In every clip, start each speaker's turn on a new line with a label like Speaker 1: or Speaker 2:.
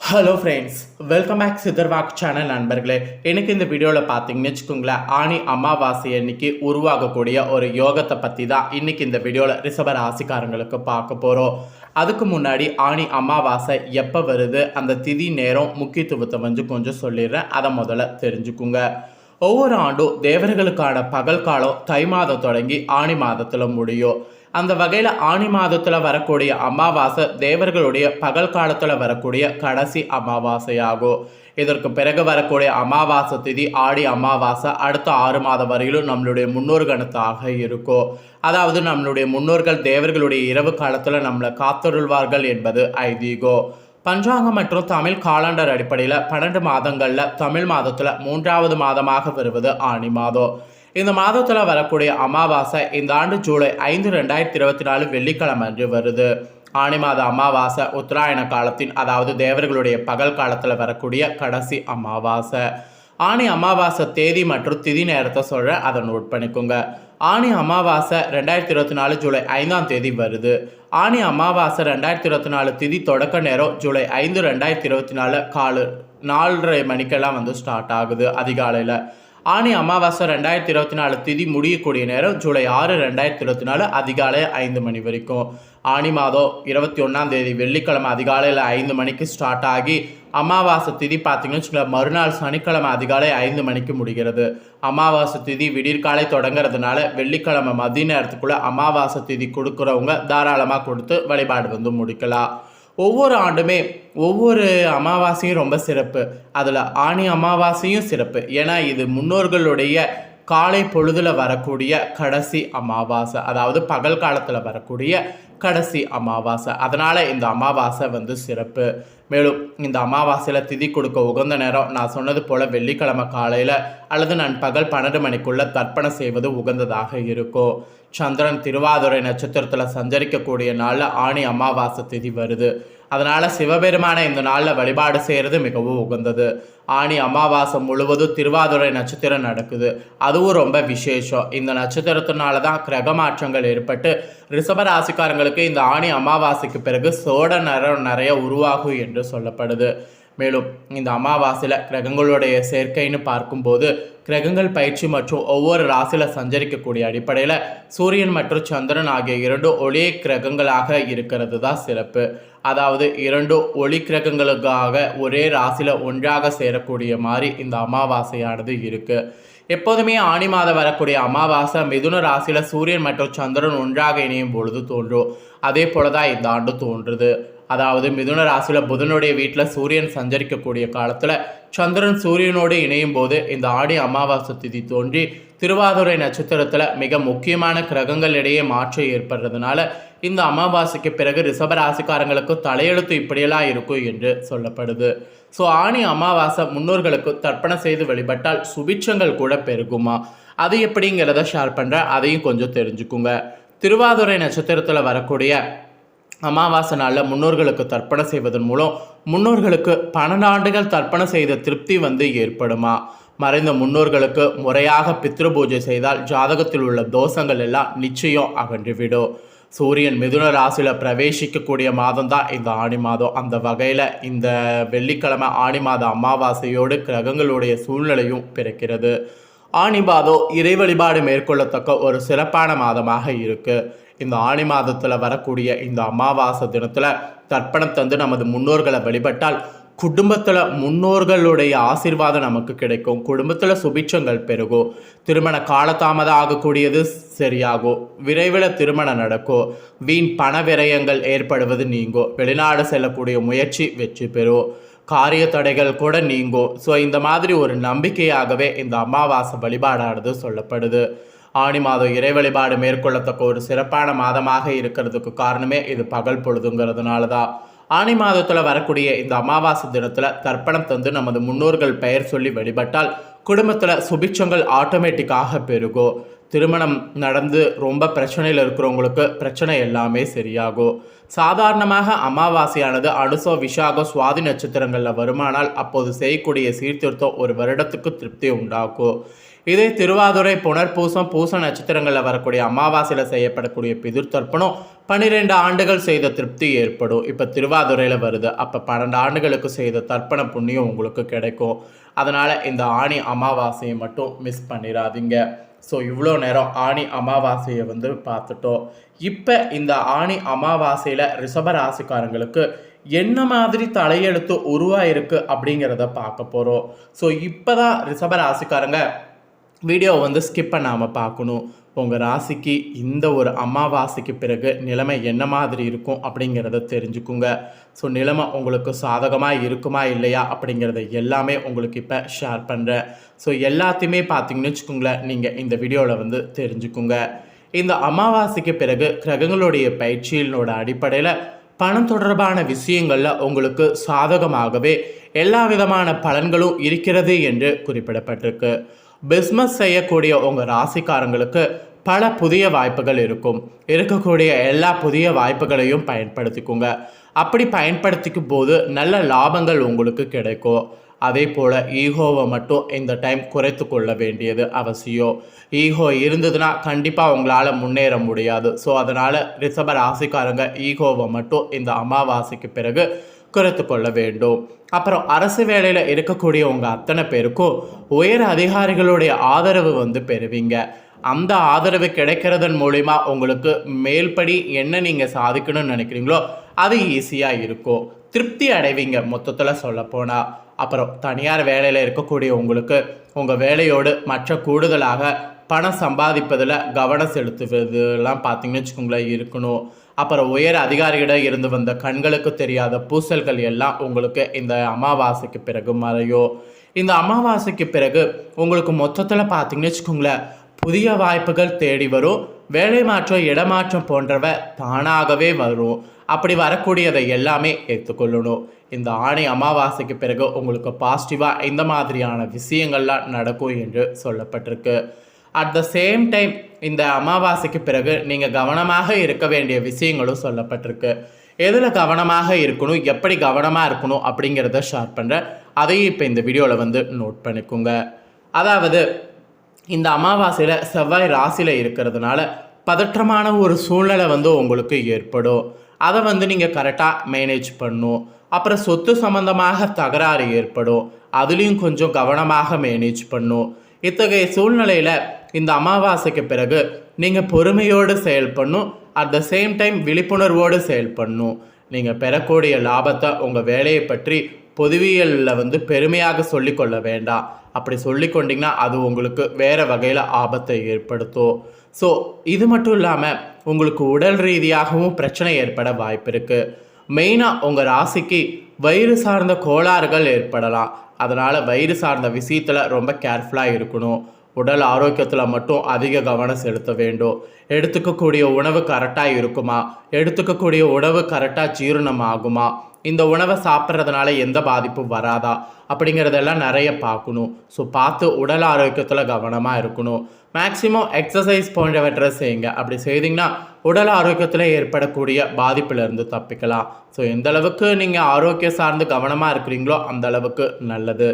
Speaker 1: Hello friends, welcome back Sitharvak channel நண்பர்களே. எனக்கு இந்த வீடியோவில் பார்த்தீங்கன்னு வச்சுக்கோங்களேன், ஆணி அமாவாசை அன்னைக்கு உருவாகக்கூடிய ஒரு யோகத்தை பற்றி தான் இன்றைக்கி இந்த வீடியோவில் ரிஷப ராசிக்காரங்களுக்கு பார்க்க போகிறோம். அதுக்கு முன்னாடி ஆணி அமாவாசை எப்போ வருது, அந்த திதி நேரம் முக்கியத்துவத்தை கொஞ்சம் சொல்லிடுறேன். அதை முதல்ல தெரிஞ்சுக்குங்க. ஒவ்வொரு ஆண்டும் தேவர்களுக்கான பகல் காலம் தை மாதம் தொடங்கி ஆணி மாதத்தில் முடியும். அந்த வகையில் ஆணி மாதத்தில் வரக்கூடிய அமாவாசை தேவர்களுடைய பகல் காலத்தில் வரக்கூடிய கடைசி அமாவாசையாகும். இதற்கு பிறகு வரக்கூடிய அமாவாசை திதி ஆடி அமாவாசை அடுத்த 6 மாதம் வரையிலும் நம்மளுடைய முன்னோர் கணத்தாக இருக்கும். அதாவது நம்மளுடைய முன்னோர்கள் தேவர்களுடைய இரவு காலத்தில் நம்மளை காத்தருள்வார்கள் என்பது ஐதீகம். பஞ்சாங்கம் மற்றும் தமிழ் காலண்டர் அடிப்படையில் 12 மாதங்களில் தமிழ் மாதத்தில் 3வது மாதமாக வருவது ஆணி மாதம். இந்த மாதத்தில் வரக்கூடிய அமாவாசை இந்த ஆண்டு ஜூலை 5, 2024 வெள்ளிக்கிழமை அன்று வருது. ஆணி மாத அமாவாசை உத்தராயண காலத்தின், அதாவது தேவர்களுடைய பகல் காலத்தில் வரக்கூடிய கடைசி அமாவாசை. ஆணி அமாவாசை தேதி மற்றும் திதி நேரத்தை சொல்கிறேன், அதை நோட் பண்ணிக்கோங்க. ஆணி அமாவாசை 2024 ஜூலை 5ஆம் தேதி வருது. ஆணி அமாவாசை 2024 திதி தொடக்க நேரம் ஜூலை 5, 2024 காலை 4:30 மணிக்கெல்லாம் ஸ்டார்ட் ஆகுது அதிகாலையில். ஆணி அமாவாசை 2024 திதி முடியக்கூடிய நேரம் ஜூலை 6, 2024 அதிகாலை 5 மணி வரைக்கும். ஆணி மாதம் 21ஆம் தேதி வெள்ளிக்கிழமை அதிகாலையில் 5 மணிக்கு ஸ்டார்ட் ஆகி அமாவாசை திதி பார்த்தீங்கன்னு வச்சுக்கோங்க, மறுநாள் சனிக்கிழமை அதிகாலை 5 மணிக்கு முடிகிறது. அமாவாசை திதி விடியற்காலை தொடங்குறதுனால வெள்ளிக்கிழமை மதிய நேரத்துக்குள்ளே அமாவாசை திதி கொடுக்குறவங்க தாராளமாக கொடுத்து வழிபாடு முடிக்கலாம். ஒவ்வொரு ஆண்டுமே ஒவ்வொரு அமாவாசையும் ரொம்ப சிறப்பு. அதில் ஆணி அமாவாசையும் சிறப்பு. ஏன்னா இது முன்னோர்களுடைய காலை பொழுதில் வரக்கூடிய கடைசி அமாவாசை, அதாவது பகல் காலத்தில் வரக்கூடிய கடைசி அமாவாசை. அதனால் இந்த அமாவாசை சிறப்பு. மேலும் இந்த அமாவாசையில் திதி கொடுக்க உகந்த நேரம் நான் சொன்னது போல் வெள்ளிக்கிழமை காலையில் அல்லது நண்பகல் 12 மணிக்குள்ளே தர்ப்பணம் செய்வது உகந்ததாக இருக்கும். சந்திரன் திருவாதிரை நட்சத்திரத்தில் சஞ்சரிக்கக்கூடிய நாளில் ஆணி அமாவாசை திதி வருது. அதனால் சிவபெருமான இந்த நாளில் வழிபாடு செய்கிறது மிகவும் உகந்தது. ஆணி அமாவாசை முழுவதும் திருவாதிரை நட்சத்திரம் நடக்குது. அதுவும் ரொம்ப விசேஷம். இந்த நட்சத்திரத்தினால தான் கிரக மாற்றங்கள் ஏற்பட்டு ரிஷபராசிக்காரங்களுக்கு இந்த ஆணி அமாவாசைக்கு பிறகு சோட நிறம் நிறைய உருவாகும் என்று சொல்லப்படுது. மேலும் இந்த அமாவாசையில் கிரகங்களுடைய சேர்க்கைன்னு பார்க்கும்போது கிரகங்கள் பயிற்சி மற்றும் ஒவ்வொரு ராசியில் சஞ்சரிக்கக்கூடிய அடிப்படையில் சூரியன் மற்றும் சந்திரன் ஆகிய 2 ஒளி கிரகங்களாக இருக்கிறது தான் சிறப்பு. அதாவது 2 ஒளி கிரகங்களுக்காக ஒரே ராசியில் ஒன்றாக சேரக்கூடிய மாதிரி இந்த அமாவாசையானது இருக்குது. எப்போதுமே ஆணி மாதம் வரக்கூடிய அமாவாசை மிதுன ராசியில் சூரியன் மற்றும் சந்திரன் ஒன்றாக இணையும் பொழுது தோன்றும். அதே போல தான் இந்த ஆண்டு தோன்றுது. அதாவது மிதுன ராசியில் புதனுடைய வீட்டில் சூரியன் சஞ்சரிக்கக்கூடிய காலத்தில் சந்திரன் சூரியனோடு இணையும் போது இந்த ஆடி அமாவாசை திதி தோன்றி திருவாதிரை நட்சத்திரத்தில் மிக முக்கியமான கிரகங்களிடையே மாற்றம் ஏற்படுறதுனால இந்த அமாவாசைக்கு பிறகு ரிஷபராசிக்காரங்களுக்கு தலையெழுத்து இப்படியெல்லாம் இருக்கும் என்று சொல்லப்படுது. ஸோ ஆணி அமாவாசை முன்னோர்களுக்கு தர்ப்பணம் செய்து வழிபட்டால் சுபிட்சங்கள் கூட பெருகுமா, அது எப்படிங்கிறத ஷேர் பண்ணுறேன், அதையும் கொஞ்சம் தெரிஞ்சுக்குங்க. திருவாதிரை நட்சத்திரத்தில் வரக்கூடிய அமாவாசை நாளில் முன்னோர்களுக்கு தர்ப்பணம் செய்வதன் மூலம் முன்னோர்களுக்கு 12 ஆண்டுகள் தர்ப்பணம் செய்த திருப்தி ஏற்படுமா? மறைந்த முன்னோர்களுக்கு முறையாக பித்ரு பூஜை செய்தால் ஜாதகத்தில் உள்ள தோஷங்கள் எல்லாம் நிச்சயம் அகன்றுவிடும். சூரியன் மிதுன ராசியில் பிரவேசிக்கக்கூடிய மாதம் தான் இந்த ஆணி மாதம். அந்த வகையில் இந்த வெள்ளிக்கிழமை ஆணி மாத அமாவாசையோடு கிரகங்களுடைய சூழ்நிலையும் பிறக்கிறது. ஆணி மாதம் இறை வழிபாடு மேற்கொள்ளத்தக்க ஒரு சிறப்பான மாதமாக இருக்குது. இந்த ஆணி மாதத்தில் வரக்கூடிய இந்த அமாவாசை தினத்தில் தர்ப்பணம் தந்து நமது முன்னோர்களை வழிபட்டால் குடும்பத்தில் முன்னோர்களுடைய ஆசீர்வாதம் நமக்கு கிடைக்கும். குடும்பத்தில் சுபிட்சங்கள் பெருகும். திருமண காலதாமதம் ஆகக்கூடியது சரியாகும். விரைவில் திருமணம் நடக்கும். வீண் பண விரயங்கள் ஏற்படுவது நீங்கும். வெளிநாடு செல்லக்கூடிய முயற்சி வெற்றி பெறும். காரிய தடைகள் கூட நீங்கும். ஸோ இந்த மாதிரி ஒரு நம்பிக்கையாகவே இந்த அமாவாசை வழிபாடானது சொல்லப்படுது. ஆணி மாதம் இறை வழிபாடு மேற்கொள்ளத்தக்க ஒரு சிறப்பான மாதமாக இருக்கிறதுக்கு காரணமே இது பகல் பொழுதுங்கிறதுனால தான். ஆணி மாதத்தில் வரக்கூடிய இந்த அமாவாசை தினத்தில் தர்ப்பணம் தந்து நமது முன்னோர்கள் பெயர் சொல்லி வழிபட்டால் குடும்பத்தில் சுபிட்சங்கள் ஆட்டோமேட்டிக்காக பெருகும். திருமணம் நடந்து ரொம்ப பிரச்சனையில் இருக்கிறவங்களுக்கு பிரச்சனை எல்லாமே சரியாகும். சாதாரணமாக அமாவாசையானது அனுசம் விஷாகம் சுவாதி நட்சத்திரங்களில் வருமானால் அப்போது செய்யக்கூடிய சீர்திருத்தம் ஒரு வருடத்துக்கு திருப்தி உண்டாக்கும். இதே திருவாதுரை புனர்பூசம் பூச நட்சத்திரங்களில் வரக்கூடிய அமாவாசையில் செய்யப்படக்கூடிய பிதுர் தர்ப்பணம் 12 ஆண்டுகள் செய்த திருப்தி ஏற்படும். இப்போ திருவாதுரையில் வருது, அப்போ 12 ஆண்டுகளுக்கு செய்த தர்ப்பண புண்ணியம் உங்களுக்கு கிடைக்கும். அதனால் இந்த ஆணி அமாவாசையை மட்டும் மிஸ் பண்ணிடாதீங்க. ஸோ இவ்வளோ நேரம் ஆணி அமாவாசையை பார்த்துட்டோம். இப்போ இந்த ஆணி அமாவாசையில் ரிஷபராசிக்காரங்களுக்கு என்ன மாதிரி தலையெழுத்து உருவாயிருக்கு அப்படிங்கிறத பார்க்க போகிறோம். ஸோ இப்போ தான் ரிஷபராசிக்காரங்க வீடியோவை ஸ்கிப் பண்ணாமல் பார்க்கணும். உங்கள் ராசிக்கு இந்த ஒரு அமாவாசைக்கு பிறகு நிலைமை என்ன மாதிரி இருக்கும் அப்படிங்கிறத தெரிஞ்சுக்குங்க. ஸோ நிலைமை உங்களுக்கு சாதகமாக இருக்குமா இல்லையா அப்படிங்கிறத எல்லாமே உங்களுக்கு இப்போ ஷேர் பண்ணுறேன். ஸோ எல்லாத்தையுமே பார்த்தீங்கன்னு வச்சுக்கோங்களேன், நீங்கள் இந்த வீடியோவில் தெரிஞ்சுக்குங்க. இந்த அமாவாசைக்கு பிறகு கிரகங்களுடைய பயிற்சியினோட அடிப்படையில் பணம் தொடர்பான விஷயங்களில் உங்களுக்கு சாதகமாகவே எல்லா விதமான பலன்களும் இருக்கிறது என்று குறிப்பிடப்பட்டிருக்கு. பிஸ்னஸ் செய்யக்கூடிய உங்கள் ராசிக்காரங்களுக்கு பல புதிய வாய்ப்புகள் இருக்கக்கூடிய எல்லா புதிய வாய்ப்புகளையும் பயன்படுத்திக்கோங்க. அப்படி பயன்படுத்திக்கும் போது நல்ல லாபங்கள் உங்களுக்கு கிடைக்கும். அதே போல் ஈகோவை மட்டும் இந்த டைம் குறைத்து கொள்ள வேண்டியது அவசியம். ஈகோ இருந்ததுன்னா கண்டிப்பாக உங்களால் முன்னேற முடியாது. ஸோ அதனால் ரிஷப ராசிக்காரங்க ஈகோவை மட்டும் இந்த அமாவாசைக்கு பிறகு குறைத்து கொள்ள வேண்டும். அப்புறம் அரசு வேலையில் இருக்கக்கூடிய உங்கள் அத்தனை பேருக்கும் உயர் அதிகாரிகளுடைய ஆதரவு பெறுவீங்க. அந்த ஆதரவு கிடைக்கிறதன் மூலிமா உங்களுக்கு மேல்படி என்ன நீங்கள் சாதிக்கணும்னு நினைக்கிறீங்களோ அது ஈஸியாக இருக்கும். திருப்தி அடைவீங்க மொத்தத்தில் சொல்லப்போனால். அப்புறம் தனியார் வேலையில் இருக்கக்கூடிய உங்களுக்கு உங்கள் வேலையோடு மற்ற கூடுதலாக பணம் சம்பாதிப்பதில் கவனம் செலுத்துவதெல்லாம் பார்த்தீங்கன்னு வச்சுக்கோங்களேன் இருக்கணும். அப்புறம் உயர் அதிகாரிகளிடம் இருந்து வந்த கண்களுக்கு தெரியாத பூசல்கள் எல்லாம் உங்களுக்கு இந்த அமாவாசைக்கு பிறகு மறையும். இந்த அமாவாசைக்கு பிறகு உங்களுக்கு மொத்தத்தில் பார்த்தீங்கன்னு வச்சுக்கோங்களேன் புதிய வாய்ப்புகள் தேடி வரும். வேலை மாற்றம் இடமாற்றம் போன்றவை தானாகவே வரும். அப்படி வரக்கூடியதை எல்லாமே ஏற்றுக்கொள்ளணும். இந்த ஆணி அமாவாசைக்கு பிறகு உங்களுக்கு பாசிட்டிவாக இந்த மாதிரியான விஷயங்கள்லாம் நடக்கும் என்று சொல்லப்பட்டிருக்கு. அட் த சேம் டைம் இந்த அமாவாசைக்கு பிறகு நீங்கள் கவனமாக இருக்க வேண்டிய விஷயங்களும் சொல்லப்பட்டிருக்கு. எதில் கவனமாக இருக்கணும், எப்படி கவனமாக இருக்கணும் அப்படிங்கிறத ஷேர் பண்ணுறேன். அதையும் இப்போ இந்த வீடியோவில் நோட் பண்ணிக்கோங்க. அதாவது இந்த அமாவாசையில் செவ்வாய் ராசியில் இருக்கிறதுனால பதற்றமான ஒரு சூழ்நிலை உங்களுக்கு ஏற்படும். அதை நீங்கள் கரெக்டாக மேனேஜ் பண்ணணும். அப்புறம் சொத்து சம்பந்தமாக தகராறு ஏற்படும், அதுலேயும் கொஞ்சம் கவனமாக மேனேஜ் பண்ணணும். இத்தகைய சூழ்நிலையில் இந்த அமாவாசைக்கு பிறகு நீங்கள் பொறுமையோடு செயல்படணும். அட் த சேம் டைம் விழிப்புணர்வோடு செயல்படணும். நீங்கள் பெறக்கூடிய லாபத்தை உங்கள் வேலையை பற்றி பொதுவியலில் பெருமையாக சொல்லிக்கொள்ள வேண்டாம். அப்படி சொல்லிக்கொண்டிங்கன்னா அது உங்களுக்கு வேறு வகையில் ஆபத்தை ஏற்படுத்தும். ஸோ இது மட்டும் இல்லாமல் உங்களுக்கு உடல் ரீதியாகவும் பிரச்சனை ஏற்பட வாய்ப்பு இருக்குது. மெயினாக உங்கள் ராசிக்கு வயிறு சார்ந்த கோளாறுகள் ஏற்படலாம். அதனால் வயிறு சார்ந்த விஷயத்தில் ரொம்ப கேர்ஃபுல்லாக இருக்கணும். உடல் ஆரோக்கியத்தில் மட்டும் அதிக கவனம் செலுத்த வேண்டும். எடுத்துக்கக்கூடிய உணவு கரெக்டாக இருக்குமா, எடுத்துக்கக்கூடிய உணவு கரெக்டாக ஜீரணம் ஆகுமா, இந்த உணவை சாப்பிட்றதுனால எந்த பாதிப்பும் வராதா அப்படிங்கிறதெல்லாம் நிறைய பார்க்கணும். ஸோ பார்த்து உடல் ஆரோக்கியத்தில் கவனமாக இருக்கணும். மேக்ஸிமம் எக்ஸசைஸ் போன்றவற்றை செய்யுங்க. அப்படி செய்திங்கன்னா உடல் ஆரோக்கியத்தில் ஏற்படக்கூடிய பாதிப்பிலிருந்து தப்பிக்கலாம். ஸோ எந்த அளவுக்கு நீங்கள் ஆரோக்கியம் சார்ந்து கவனமாக இருக்கிறீங்களோ அந்த அளவுக்கு நல்லது.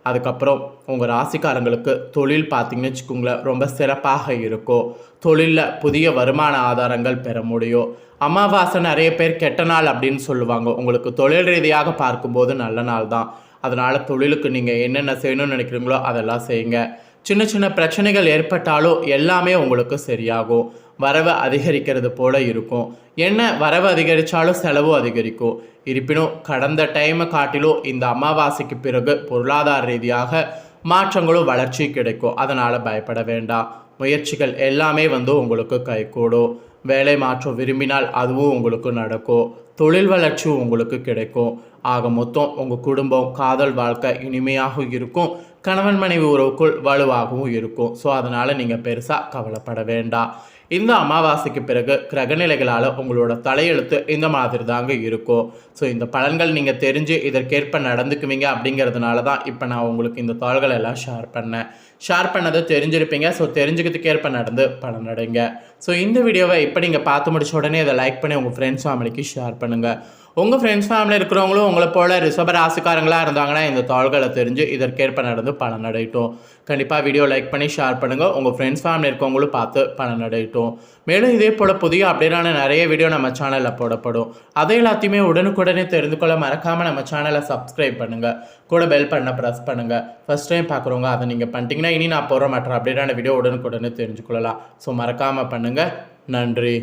Speaker 1: அதுக்கப்புறம் உங்கள் ராசிக்காரங்களுக்கு தொழில் பார்த்தீங்கன்னு வச்சுக்கோங்களேன் ரொம்ப சிறப்பாக இருக்கும். தொழிலில் புதிய வருமான ஆதாரங்கள் பெற முடியும். அமாவாசை நிறைய பேர் கெட்ட நாள் அப்படின்னு சொல்லுவாங்க. உங்களுக்கு தொழில் ரீதியாக பார்க்கும்போது நல்ல நாள் தான். அதனால் தொழிலுக்கு நீங்கள் என்னென்ன செய்யணும்னு நினைக்கிறீங்களோ அதெல்லாம் செய்யுங்க. சின்ன சின்ன பிரச்சனைகள் ஏற்பட்டாலும் எல்லாமே உங்களுக்கு சரியாகும். வரவு அதிகரிக்கிறது போல இருக்கும். என்ன வரவு அதிகரித்தாலும் செலவு அதிகரிக்கும். இருப்பினும் கடந்த டைமை காட்டிலும் இந்த அமாவாசைக்கு பிறகு பொருளாதார ரீதியாக மாற்றங்களும் வளர்ச்சி கிடைக்கும். அதனால் பயப்பட வேண்டாம். முயற்சிகள் எல்லாமே உங்களுக்கு கைகூடும். வேலை மாற்றம் விரும்பினால் அதுவும் உங்களுக்கு நடக்கும். தொழில் வளர்ச்சியும் உங்களுக்கு கிடைக்கும். ஆக மொத்தம் உங்கள் குடும்பம் காதல் வாழ்க்கை இனிமையாக இருக்கும். கணவன் மனைவி உறவுக்குள் வலுவாகவும் இருக்கும். ஸோ அதனால் நீங்கள் பெருசாக கவலைப்பட வேண்டாம். இந்த அமாவாசைக்கு பிறகு கிரகநிலைகளால் உங்களோட தலையெழுத்து இந்த மாதிரி தாங்க இருக்கும். ஸோ இந்த பலன்கள் நீங்கள் தெரிஞ்சு இதற்கேற்ப நடந்துக்குவீங்க அப்படிங்கிறதுனால தான் இப்போ நான் உங்களுக்கு இந்த தாள்கள் எல்லாம் ஷேர் பண்ணேன். ஷேர் பண்ணதை தெரிஞ்சிருப்பீங்க. ஸோ தெரிஞ்சுக்கிறதுக்கு ஏற்ப நடந்து பலனடைங்க. ஸோ இந்த வீடியோவை இப்போ நீங்கள் பார்த்து முடிச்ச உடனே இதை லைக் பண்ணி உங்கள் ஃப்ரெண்ட்ஸ் ஃபேமிலிக்கு ஷேர் பண்ணுங்கள். உங்கள் ஃப்ரெண்ட்ஸ் ஃபேமிலி இருக்கிறவங்களும் உங்களை போல் ரிஷப ராசிக்காரங்களாக இருந்தாங்கன்னா இந்த தாள்களை தெரிஞ்சு இதற்கேற்ப நடந்து பலனடையட்டும். கண்டிப்பாக வீடியோ லைக் பண்ணி ஷேர் பண்ணுங்கள். உங்கள் ஃப்ரெண்ட்ஸ் ஃபேமிலி இருக்கவங்களும் பார்த்து பலனடையட்டும். மேலும் இதே போல் புதிய அப்டேட்டான நிறைய வீடியோ நம்ம சேனலில் போடப்படும். அதை எல்லாத்தையுமே உடனுக்குடனே தெரிந்து கொள்ள மறக்காமல் நம்ம சேனலை சப்ஸ்கிரைப் பண்ணுங்கள். கூட பெல் பண்ண ப்ரெஸ் பண்ணுங்கள். ஃபஸ்ட் டைம் பார்க்குறவங்க அதை நீங்கள் பண்ணிட்டீங்கன்னா இனி நான் போகிற மற்ற அப்டேட்டான வீடியோ உடனுக்குடனே தெரிஞ்சுக்கொள்ளலாம். ஸோ மறக்காமல் பண்ணுங்கள். நன்றி.